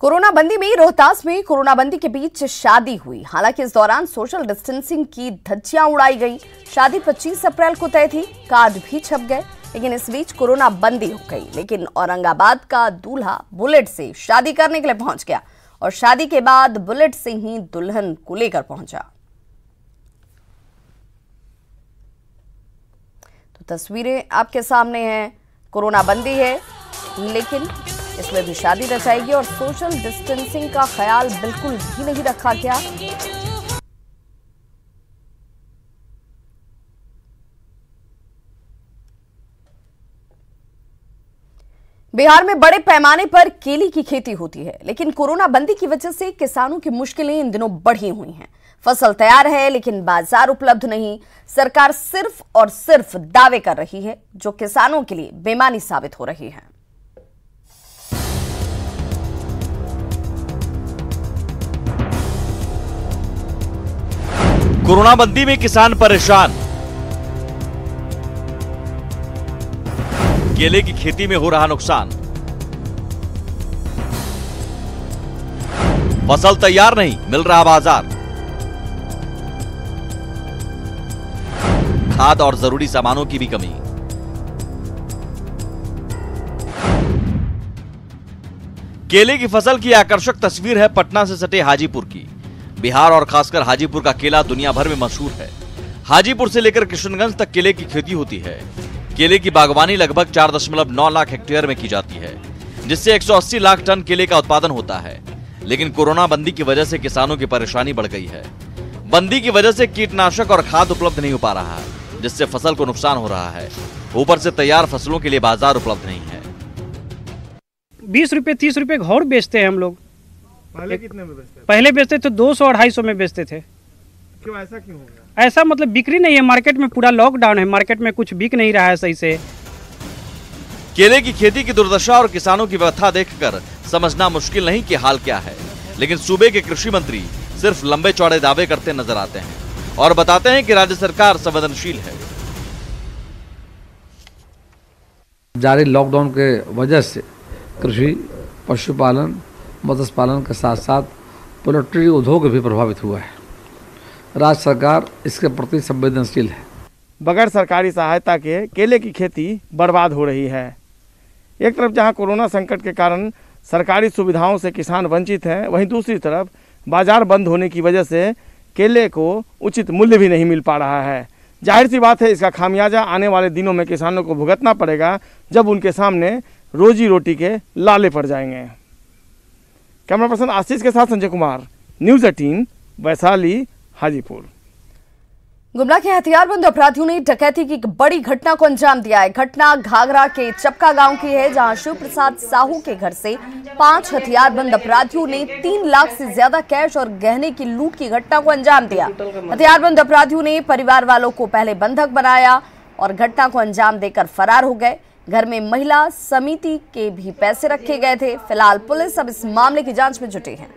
Corona बंदी में रोहतास में कोरोना बंदी के बीच शादी हुई। हालांकि इस दौरान सोशल डिस्टेंसिंग की धज्जियां उड़ाई गई। शादी 25 अप्रैल को तय थी, कार्ड भी छप गए, लेकिन इस बीच कोरोना बंदी हो गई। लेकिन औरंगाबाद का दूल्हा बुलेट से शादी करने के लिए पहुंच गया और शादी के बाद बुलेट से ही दुल्हन को लेकर पहुंचा। तो तस्वीरें आपके सामने हैं। कोरोना बंदी है, लेकिन इसमें भी शादी रचाएगी और सोशल डिस्टेंसिंग का ख्याल बिल्कुल भी नहीं रखा गया। बिहार में बड़े पैमाने पर केले की खेती होती है, लेकिन कोरोना बंदी की वजह से किसानों की मुश्किलें इन दिनों बढ़ी हुई हैं। फसल तैयार है, लेकिन बाजार उपलब्ध नहीं। सरकार सिर्फ और सिर्फ दावे कर रही है, जो किसानों के लिए बेईमानी साबित हो रही है। कोरोना बंदी में किसान परेशान। केले की खेती में हो रहा नुकसान। फसल तैयार नहीं, मिल रहा बाजार। खाद और जरूरी सामानों की भी कमी। केले की फसल की आकर्षक तस्वीर है पटना से सटे हाजीपुर की। बिहार और खासकर हाजीपुर का केला दुनिया भर में मशहूर है। हाजीपुर से लेकर किशनगंज तक केले की खेती होती है। केले की बागवानी लगभग 4.9 लाख हेक्टेयर में की जाती है, जिससे 180 लाख टन केले का उत्पादन होता है। लेकिन कोरोना बंदी की वजह से किसानों की परेशानी बढ़ गई है। बंदी की वजह से कीटनाशक और खाद उपलब्ध नहीं हो पा रहा है, जिससे फसल को नुकसान हो रहा है। ऊपर से तैयार फसलों के लिए बाजार उपलब्ध नहीं है। 20 रुपए 30 रुपए घौर बेचते हैं हम लोग। पहले कितने में बेचते थे? पहले बेचते तो 200-250 में बेचते थे। क्यों, ऐसा क्यों हो गया? ऐसा मतलब बिक्री नहीं है, मार्केट में पूरा लॉकडाउन है, मार्केट में कुछ बिक नहीं रहा है सही से। केले की खेती की दुर्दशा और किसानों की व्यथा देखकर समझना मुश्किल नहीं कि हाल क्या है। लेकिन सूबे के कृषि मंत्री सिर्फ लंबे चौड़े दावे करते नजर आते हैं और बताते हैं कि राज्य सरकार संवेदनशील है। जारी लॉकडाउन के वजह से कृषि, पशुपालन, मत्स्य पालन के साथ साथ पोल्ट्री उद्योग भी प्रभावित हुआ है। राज्य सरकार इसके प्रति संवेदनशील है। बगैर सरकारी सहायता के केले की खेती बर्बाद हो रही है। एक तरफ जहां कोरोना संकट के कारण सरकारी सुविधाओं से किसान वंचित हैं, वहीं दूसरी तरफ बाजार बंद होने की वजह से केले को उचित मूल्य भी नहीं मिल पा रहा है। जाहिर सी बात है, इसका खामियाजा आने वाले दिनों में किसानों को भुगतना पड़ेगा, जब उनके सामने रोजी रोटी के लाले पड़ जाएंगे। कैमरा पर्सन आशीष के साथ संजय कुमार, न्यूज़ 18, वैशाली, हाजीपुर। गुमला के हथियारबंद अपराधियों ने डकैती की एक बड़ी घटना को अंजाम दिया है। घटना घाघरा के चपका गांव की है, जहां शिव प्रसाद साहू के घर से 5 हथियारबंद अपराधियों ने 3 लाख से ज्यादा कैश और गहने की लूट की घटना को अंजाम दिया। हथियारबंद अपराधियों ने परिवार वालों को पहले बंधक बनाया और घटना को अंजाम देकर फरार हो गए। घर में महिला समिति के भी पैसे रखे गए थे। फिलहाल पुलिस अब इस मामले की जांच में जुटी है।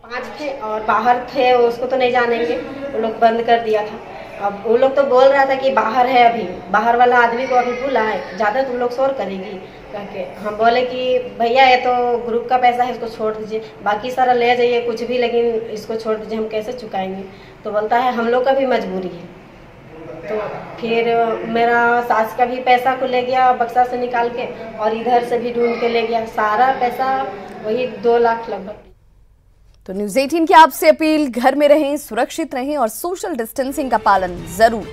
5 थे और बाहर थे, उसको तो नहीं जानेंगे, वो लोग बंद कर दिया था। अब वो लोग तो बोल रहा था कि बाहर है, अभी बाहर वाला आदमी को अभी बुलाए, ज़्यादा तुम लोग शोर करेगी करके। हम बोले कि भैया ये तो ग्रुप का पैसा है, इसको छोड़ दीजिए, बाकी सारा ले जाइए कुछ भी, लेकिन इसको छोड़ दीजिए, हम कैसे चुकाएंगे। तो बोलता है हम लोग का भी मजबूरी है। तो फिर मेरा सास का भी पैसा को ले गया बक्सा से निकाल के, और इधर से भी ढूंढ के ले गया। सारा पैसा वही 2 लाख लगभग। तो न्यूज़ 18 की आपसे अपील, घर में रहें, सुरक्षित रहें और सोशल डिस्टेंसिंग का पालन जरूर करें।